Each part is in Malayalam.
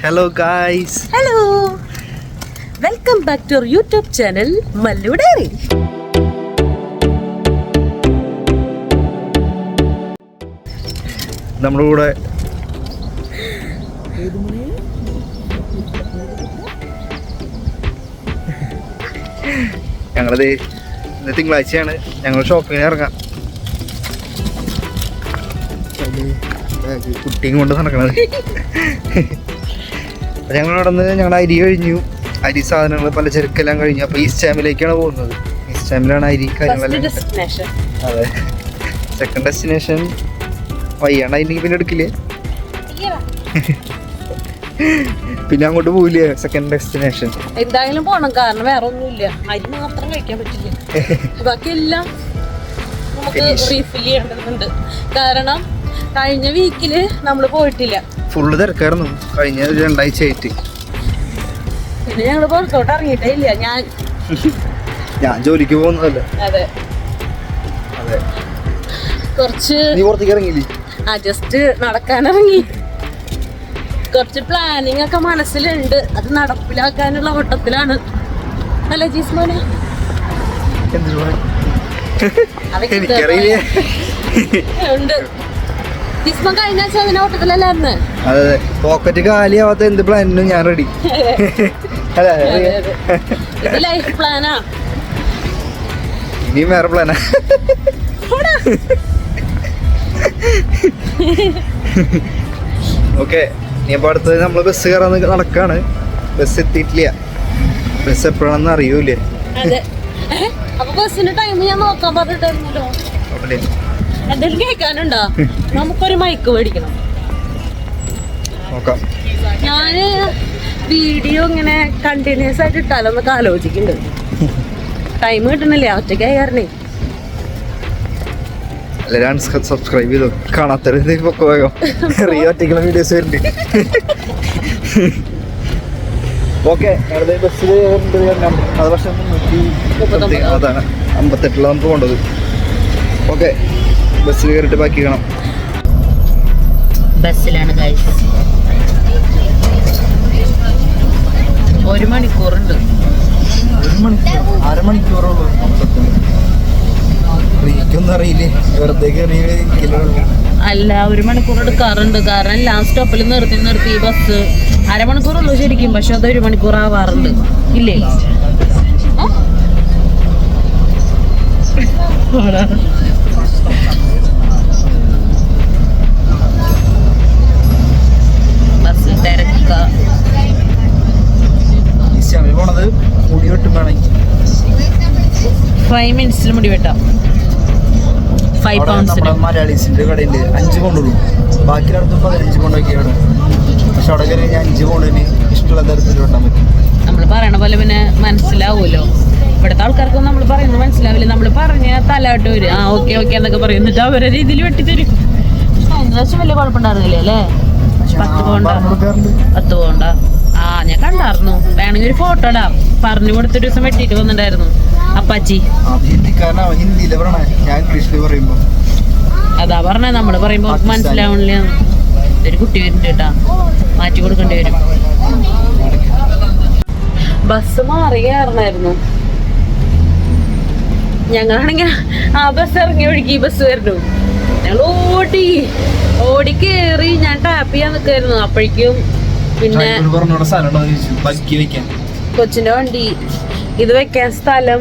Hello guys. Hello. Welcome back to our YouTube channel Mallu Dairy. നമ്മുടെ കൂടെ ഞങ്ങളത് ഇന്ന് തിങ്കളാഴ്ചയാണ്. ഞങ്ങൾ ഷോപ്പിങ്ങിന് ഇറങ്ങാം. കുട്ടിയും കൊണ്ട് നടക്കണത്. ഞങ്ങളിവിടെ നിന്ന് ഞങ്ങളുടെ അരി കഴിഞ്ഞു. അരി സാധനങ്ങൾ പലചരക്കെല്ലാം കഴിഞ്ഞു. അപ്പോൾ ഈസ്റ്റ് ഡാമിലേക്കാണ് പോകുന്നത്. ഈസ്റ്റ് ഡാമിലാണ് അരി കാര്യങ്ങളെല്ലാം. അതെ, സെക്കൻഡ് ഡെസ്റ്റിനേഷൻ വയ്യാണ്ട് അതിന് പിന്നെ എടുക്കില്ലേ, പിന്നെ അങ്ങോട്ട് പോവില്ലേ സെക്കൻഡ് ഡെസ്റ്റിനേഷൻ. എന്തായാലും പോണം, കാരണം വേറെ ഒന്നുമില്ല. അരി മാത്രം കഴിക്കാൻ പറ്റില്ല, ബാക്കിയെല്ലാം നമുക്ക് റീഫിൽ ചെയ്യേണ്ടതുണ്ട്. കാരണം കഴിഞ്ഞ വീക്കില് നമ്മൾ പോയിട്ടില്ല, ഫുള്ള് തിരക്കായിരുന്നു കഴിഞ്ഞ 2 ആഴ്ചയായിട്ട്. പിന്നെ ഞങ്ങള് പുറത്തോട്ട് ഇറങ്ങിയിട്ടേ ഇല്ല. ഞാൻ ജോലിക്ക് പോകുന്നതല്ലേ. അതെ അതെ, കുറച്ച് നീ പുറത്തേക്ക് ഇറങ്ങിയില്ലേ? ജസ്റ്റ് നടക്കാനിറങ്ങി. കുറച്ച് പ്ലാനിങ് ഒക്കെ മനസ്സിലുണ്ട്, അത് നടപ്പിലാക്കാനുള്ള ഓട്ടത്തിലാണ്. അല്ല ജീസ്മോനെ, എനിക്കറിയില്ല. ഉണ്ട്. ജീസ്മോൻ കഴിഞ്ഞ ആഴ്ച അതിന്റെ ഓട്ടത്തിലല്ലായിരുന്നു. അതെ, പോക്കറ്റ് കാലിയാവാത്ത എന്ത് പ്ലാനിനും ഞാൻ റെഡി. ഇത് ലൈഫ് പ്ലാനാ. ഇനിയും വേറെ പ്ലാനാ. ഓക്കെ, ഇനി അപ്പോൾ അടുത്തത് നമ്മൾ ബസ് കയറാൻ നടക്കാണ്. ബസ് എത്തിയിട്ടില്ല. ബസ് എപ്പോഴാണെന്ന് അറിയൂലേ. അതെ, അപ്പൊ ബസ്സിന്റെ ടൈം ഞാൻ നോക്കാൻ പറഞ്ഞിട്ടായിരുന്നല്ലോ. എന്തെങ്കിലും കേൾക്കാനുണ്ടോ? നമുക്കൊരു മൈക്ക് മേടിക്കണം. നോക്കാം. ഞാന് വീഡിയോ ഇങ്ങനെ കണ്ടിന്യൂസ് ആയിട്ട് ഇട്ടാലോന്നൊക്കെ ആലോചിക്കുന്നുണ്ട്. ടൈം കിട്ടണില്ല, ഒറ്റയ്ക്കായി കാരണേ. എല്ലാവരും സബ്സ്ക്രൈബ് ചെയ്തോ. കാണാത്തവരെ വേഗം ഒറ്റയ്ക്കുള്ള വീഡിയോസ് വരുന്നുണ്ട്. ഓക്കെ, ബസ്സിൽ അത് പക്ഷേ അതാണ് 58 നമുക്ക് പോകേണ്ടത്. ഓക്കെ, ബസ്സിൽ കയറിയിട്ട് ബാക്കി കാണാം. ബസ്സിലാണ് ഗൈസ്. 1 മണിക്കൂറുണ്ട്. 1 മണിക്കൂർ, അരമണിക്കൂറുള്ളൂ. ഒന്നും അറിയില്ലേ, വെറുതെ അല്ല, 1 മണിക്കൂർ എടുക്കാറുണ്ട്. കാരണം എല്ലാ സ്റ്റോപ്പിൽ നിർത്തി ഈ ബസ് അരമണിക്കൂറുള്ളൂ ശരിക്കും, പക്ഷെ അത് 1 മണിക്കൂർ ആവാറുണ്ട്. ഇല്ലേ? ബസ് തിരക്ക. പോണത് മുടി വെട്ടുമ്പോഴാണെങ്കിൽ 5 മിനിറ്റ്സിൽ മുടി വെട്ടാം. 5 പൗണ്ട്സിന്. മലയാളീസിന്റെ കടയില് 5 കൊണ്ടുള്ളൂ. ബാക്കിയിടത്തും 15 കൊണ്ടൊക്കെയാണ്. പക്ഷെ അവിടെ കയറി 5 കൊണ്ടിന് ഇഷ്ടമുള്ള തരത്തിൽ വെട്ടാൻ പറ്റും. നമ്മൾ പറയണ പോലെ പിന്നെ മനസ്സിലാവൂലോ. ഇവിടുത്തെ ആൾക്കാർക്കൊന്നും നമ്മൾ പറയുന്നത് മനസ്സിലാവില്ല. നമ്മൾ പറഞ്ഞ തലയാട്ട് വരും, ആ ഓക്കെ ഓക്കെ എന്നൊക്കെ പറയും. എന്നിട്ട് അവരെ രീതിയിൽ വെട്ടിത്തരും. ഏകദേശം വലിയ കുഴപ്പമുണ്ടായിരുന്നില്ലേ അല്ലേ? 10 പോണ്ട. ആ, ഞാൻ കണ്ടായിരുന്നു. വേണമെങ്കിൽ ഒരു ഫോട്ടോ ഇടാം. പറഞ്ഞു കൊടുത്തൊരു ദിവസം വെട്ടിയിട്ട് വന്നിട്ടുണ്ടായിരുന്നു അപ്പാച്ചി. അതാ പറഞ്ഞ, നമ്മള് പറയുമ്പോ മനസ്സിലാവണില്ല. ഒരു കുട്ടി വരുന്നുണ്ട് കേട്ടാ, മാറ്റി കൊടുക്കേണ്ടി വരും. ബസ് മാറുകയായിരുന്നു. ഞങ്ങളാണെങ്കിൽ ആ ബസ് ഇറങ്ങി ഒഴുകി ഈ ബസ് വരുന്നു. ഞങ്ങൾ ഓടി കേറി. ഞാൻ ടാപ്പ് ചെയ്യാൻ നിൽക്കായിരുന്നു. അപ്പോഴേക്കും പിന്നെ കൊച്ചിന്റെ വണ്ടി, ഇത് വെക്കാൻ സ്ഥലം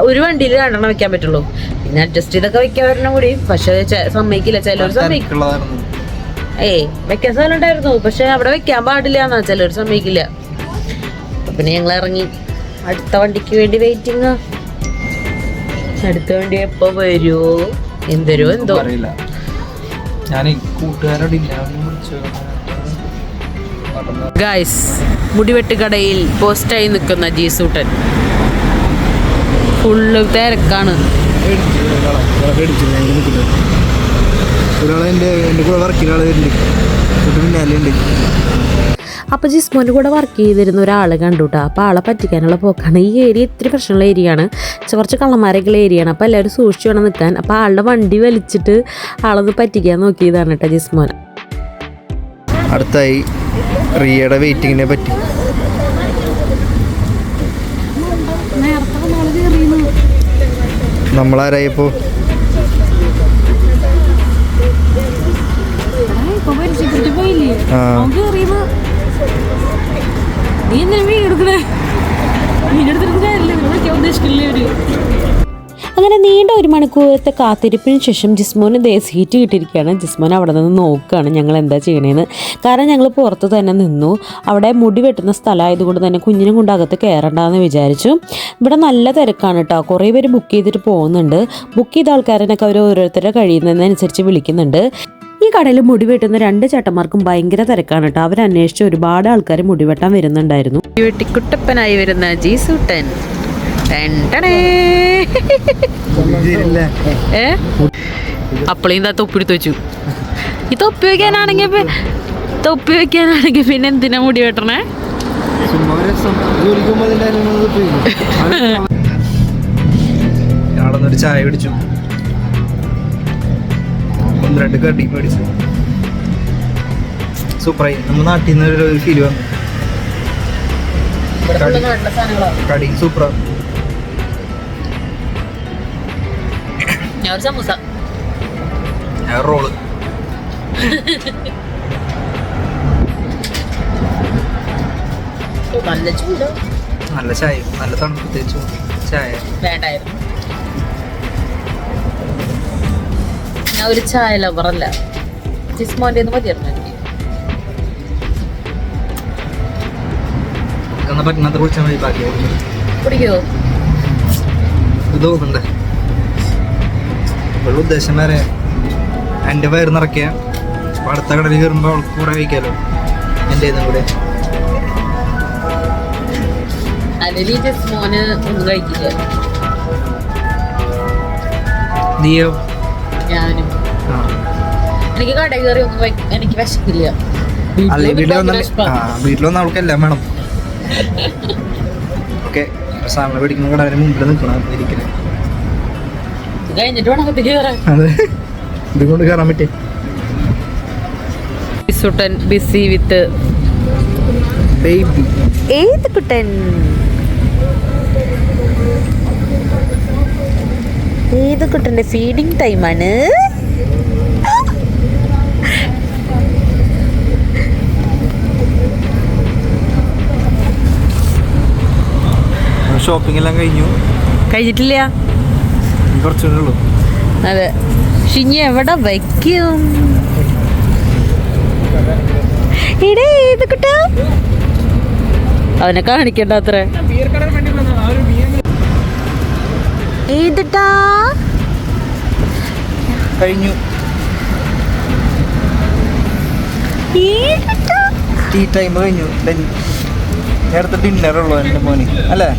ഒരു വണ്ടിയിൽ 2 വെക്കാൻ പറ്റുള്ളൂ. പിന്നെ അഡ്ജസ്റ്റ് ചെയ്തൊക്കെ വെക്കാൻ വരണം കൂടി. പക്ഷെ സമ്മതിക്കില്ല, ചിലർ സമ്മതിക്കില്ല. വെക്കാൻ സ്ഥലം ഉണ്ടായിരുന്നു, പക്ഷെ അവിടെ വെക്കാൻ പാടില്ല എന്നാ ചിലർ സമ്മതിക്കില്ല. പിന്നെ ഞങ്ങൾ ഇറങ്ങി. അടുത്ത വണ്ടിക്ക് വേണ്ടി വെയിറ്റിംഗ്. അടുത്ത വണ്ടി എപ്പോ വരുമോ എന്തോ അറിയില്ല. ഞാൻ കൂട്ടുകാരോടില്ല. ഗൈസ്, മുടിവെട്ടുകടയിൽ പോസ്റ്റായി നിൽക്കുന്ന ജീസൂട്ടൻ. ഫുള്ള് തിരക്കാണ്. അപ്പോൾ ജിസ്മോൻ്റെ കൂടെ വർക്ക് ചെയ്തിരുന്ന ഒരാൾ കണ്ടു കേട്ടോ. അപ്പോൾ ആളെ പറ്റിക്കാനുള്ള പോക്കാണ്. ഈ ഏരിയ ഇത്തിരി പ്രശ്നമുള്ള ഏരിയയാണ്, കുറച്ച് കള്ളന്മാരൊക്കെയുള്ള ഏരിയയാണ്. അപ്പോൾ എല്ലാവരും സൂക്ഷിച്ച് വേണം നിൽക്കാൻ. അപ്പോൾ ആളുടെ വണ്ടി വലിച്ചിട്ട് ആളൊന്ന് പറ്റിക്കാൻ നോക്കിയതാണ് കേട്ടോ ജിസ്മോൻ. അടുത്തായി റിയയുടെ വെയിറ്റിങ്ങിനെ പറ്റി. നമ്മളാരായപ്പോ അങ്ങനെ നീണ്ട 1 മണിക്കൂറത്തെ കാത്തിരിപ്പിന് ശേഷം ജിസ്മോന് സീറ്റ് കിട്ടിയിരിക്കുകയാണ്. ജിസ്മോൻ അവിടെ നിന്ന് നോക്കുകയാണ് ഞങ്ങൾ എന്താ ചെയ്യണേന്ന്. കാരണം ഞങ്ങൾ പുറത്ത് തന്നെ നിന്നു. അവിടെ മുടി വെട്ടുന്ന സ്ഥലമായതുകൊണ്ട് തന്നെ കുഞ്ഞിനെ കൊണ്ട് അകത്ത് കയറണ്ടെന്ന് വിചാരിച്ചു. ഇവിടെ നല്ല തിരക്കാണ് കേട്ടോ. കുറേ പേര് ബുക്ക് ചെയ്തിട്ട് പോകുന്നുണ്ട്. ബുക്ക് ചെയ്ത ആൾക്കാരനൊക്കെ അവർ ഓരോരുത്തരുടെ കഴിയുന്നതിനനുസരിച്ച് വിളിക്കുന്നുണ്ട്. ഈ കടയിൽ മുടി വെട്ടുന്ന 2 ചേട്ടന്മാർക്കും ഭയങ്കര തിരക്കാണ് കേട്ടോ. അവരന്വേഷിച്ച് ഒരുപാട് ആൾക്കാർ മുടി വെട്ടാൻ വരുന്നുണ്ടായിരുന്നു. വെട്ടിക്കുട്ടപ്പനായി വരുന്ന ജീസൂട്ടൻ അപ്പളേം തൊപ്പിടുത്ത് വെച്ചു. ഈ തൊപ്പി വെക്കാനാണെങ്കിൽ പിന്നെ എന്തിനാ മുടി വെട്ടണേ? ചായ പിടിച്ചു, 1-2 കടി മേടിച്ചു. സൂപ്പറായി. നമ്മുടെ നാട്ടിൽ നിന്ന് ഒരു ഫീല് വന്നു. കടി സൂപ്പറാ. സമൂസ, റോള്, നല്ല ചൂട്, നല്ല ചായ, നല്ല തണുപ്പത്തെ ചായ വേണ്ടായിരുന്നു. ഞാൻ ഒരു ചായ ലവറല്ല. ജിസ്മോന്റെ മതിയായിരുന്നു എനിക്ക്. പറ്റുന്നത് കുടിച്ചാൽ മതി. ബാക്കി കുടിക്കോ? ഇത് തോന്നുന്നുണ്ട്. ഇപ്പോഴും ഉദ്ദേശം വേറെ. എൻ്റെ വയറ് നിറയ്ക്കുക, അടുത്ത കടലിൽ കയറുമ്പോൾ അവൾക്ക് കൂടെ കഴിക്കാലോ. എൻ്റെ കൂടെ അതിൽ ജിസ്മോന് ഒന്നും കഴിക്കില്ല. നീയോ? ഞാനും. എനിക്ക് കടയിൽ കയറി ഒന്നും എനിക്ക് വിശക്കില്ല. അല്ലേ വീട്ടിലൊന്നും അവൾക്കെല്ലാം വേണം. ഓക്കെ, സാധനം പിടിക്കുന്ന കടവിന് മുമ്പിൽ നിൽക്കണം. ഇരിക്കണേ കഴിഞ്ഞിട്ട് വേണം കയറാൻ. അതെ, ഇതുകൊണ്ട് കയറാൻ പറ്റേ. Busy with baby. ഏത് കുട്ടൻ? ഏത് കുട്ടൻ്റെ ഫീഡിങ് ടൈമാണ്? ഷോപ്പിംഗ് എല്ലാം കഴിഞ്ഞിട്ടില്ല, കുറച്ചുകൂടെ ഉള്ളൂ. അതെ. ഷിഞ്ഞി എവിടെ വയ്ക്കും? ഏത് കുട്ടാ? അവനെ കാണിക്കണ്ട അത്ര. ഏതിട്ടാ കഴിഞ്ഞു. ടീ ടൈം കഴിഞ്ഞു. നേരത്തെ ഡിന്നറുള്ളൂ എൻ്റെ മോന്. അല്ലേ?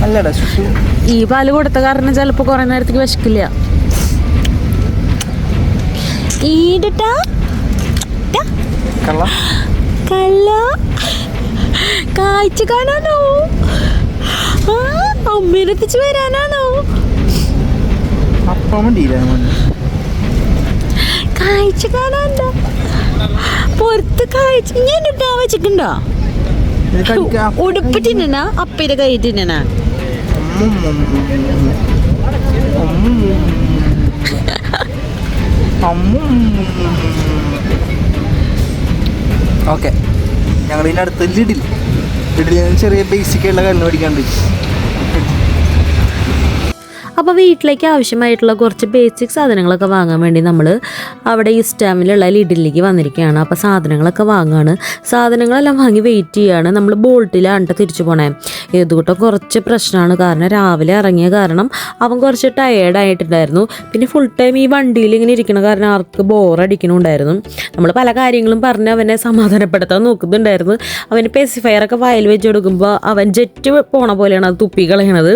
അല്ലടാ ശുശു. ഈ പാല് കൊടുത്ത കാരണം ചിലപ്പോ കുറെ നേരത്തേക്ക് വിശക്കില്ല. കാഴ്ച കാണാനോ? അമ്മേനെത്തിച്ച് വരാനാണോ? കാഴ്ച കാണാണ്ടോ? പുറത്ത് കാഴ്ച ഞാൻ വെച്ചിട്ടുണ്ടോ? ഉടുപ്പ് തിന്നണ അപ്പയുടെ കൈ തിന്നണ? ഓക്കെ, ഞങ്ങൾ ഇതിൻ്റെ അടുത്ത് ലിഡിൽ ചെറിയ ബേസിക് ആയിട്ടുള്ള കാര്യം പഠിക്കാണ്ട്. അപ്പോൾ വീട്ടിലേക്ക് ആവശ്യമായിട്ടുള്ള കുറച്ച് ബേസിക് സാധനങ്ങളൊക്കെ വാങ്ങാൻ വേണ്ടി നമ്മൾ അവിടെ ഇസ്റ്റാമിലുള്ള ലിഡിലേക്ക് വന്നിരിക്കുകയാണ്. അപ്പോൾ സാധനങ്ങളൊക്കെ വാങ്ങുകയാണ്. സാധനങ്ങളെല്ലാം വാങ്ങി വെയിറ്റ് ചെയ്യുകയാണ്. നമ്മൾ ബോൾട്ടിലാണ് തിരിച്ചു പോണേ. ഇതുകൂട്ടം കുറച്ച് പ്രശ്നമാണ്. കാരണം രാവിലെ ഇറങ്ങിയ കാരണം അവൻ കുറച്ച് ടയേർഡായിട്ടുണ്ടായിരുന്നു. പിന്നെ ഫുൾ ടൈം ഈ വണ്ടിയിൽ ഇങ്ങനെ ഇരിക്കണ കാരണം ആർക്ക് ബോറടിക്കണുണ്ടായിരുന്നു. നമ്മൾ പല കാര്യങ്ങളും പറഞ്ഞ് അവനെ സമാധാനപ്പെടുത്താൻ നോക്കുന്നുണ്ടായിരുന്നു. അവന് പെസിഫയറൊക്കെ വയൽ വെച്ച് കൊടുക്കുമ്പോൾ അവൻ ജെറ്റ് പോണ പോലെയാണ് അത് തുപ്പി കളയണത്.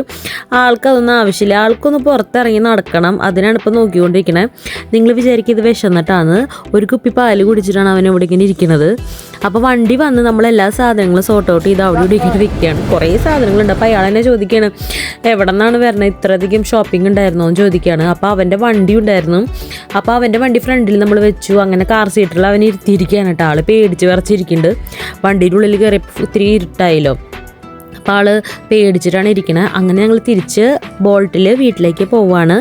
ആൾക്കതൊന്നും ആവശ്യമില്ല. ആൾ ആൾക്കൊന്ന് പുറത്തിറങ്ങി നടക്കണം, അതിനാണ് ഇപ്പോൾ നോക്കിക്കൊണ്ടിരിക്കണത്. നിങ്ങൾ വിചാരിക്കും ഇത് വിശന്നിട്ടാണ്, ഒരു കുപ്പി പാല് കുടിച്ചിട്ടാണ് അവൻ ഇവിടെ ഇങ്ങനെ ഇരിക്കുന്നത്. അപ്പോൾ വണ്ടി വന്ന് നമ്മളെല്ലാ സാധനങ്ങളും സോർട്ട് ഔട്ട് ചെയ്ത് അവിടെ ഇവിടെ ഇങ്ങനെ വെക്കുകയാണ്. കുറേ സാധനങ്ങളുണ്ട്. അപ്പോൾ അയാൾ എന്നെ ചോദിക്കുകയാണ് എവിടെ നിന്നാണ് വരുന്നത്, ഇത്രയധികം ഷോപ്പിംഗ് ഉണ്ടായിരുന്നോ എന്ന് ചോദിക്കുകയാണ്. അപ്പോൾ അവൻ്റെ വണ്ടി ഉണ്ടായിരുന്നു. അപ്പോൾ അവൻ്റെ വണ്ടി ഫ്രണ്ടിൽ നമ്മൾ വെച്ചു. അങ്ങനെ കാർ സീറ്റിൽ അവൻ ഇരുത്തിയിരിക്കുകയാണ് കേട്ടോ. ആൾ പേടിച്ച് വിറച്ചിരിക്കുന്നുണ്ട്. വണ്ടിയുടെ ഉള്ളിൽ കയറി ഇത്തിരി ഇരുട്ടായല്ലോ. അപ്പോൾ ആൾ പേടിച്ചിട്ടാണ് ഇരിക്കുന്നത്. അങ്ങനെ ഞങ്ങൾ തിരിച്ച് ബോൾട്ടിൽ വീട്ടിലേക്ക് പോവുകയാണ്.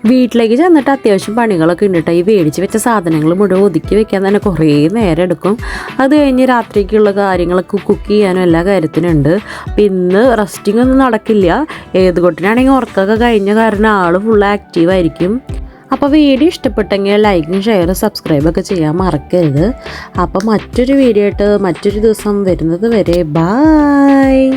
വീട്ടിലേക്ക് ചെന്നിട്ട് അത്യാവശ്യം പണികളൊക്കെ ഉണ്ട് കേട്ടോ. ഈ മേടിച്ച് വെച്ച സാധനങ്ങൾ മുഴുവൻ ഒതുക്കി വെക്കാൻ തന്നെ കുറേ നേരം എടുക്കും. അത് കഴിഞ്ഞ് രാത്രിക്കുള്ള കാര്യങ്ങളൊക്കെ കുക്ക് ചെയ്യാനും എല്ലാ കാര്യത്തിനുണ്ട്. അപ്പം ഇന്ന് റെസ്റ്റിംഗ് ഒന്നും നടക്കില്ല. ഏതുകൊട്ടിനാണെങ്കിൽ ഉറക്കമൊക്കെ കഴിഞ്ഞ കാരണം ആൾ ഫുൾ ആക്റ്റീവായിരിക്കും. അപ്പോൾ വീഡിയോ ഇഷ്ടപ്പെട്ടെങ്കിൽ ലൈക്കും ഷെയറും സബ്സ്ക്രൈബൊക്കെ ചെയ്യാൻ മറക്കരുത്. അപ്പോൾ മറ്റൊരു വീഡിയോ ആയിട്ട് മറ്റൊരു ദിവസം വരുന്നത് വരെ ബായ്.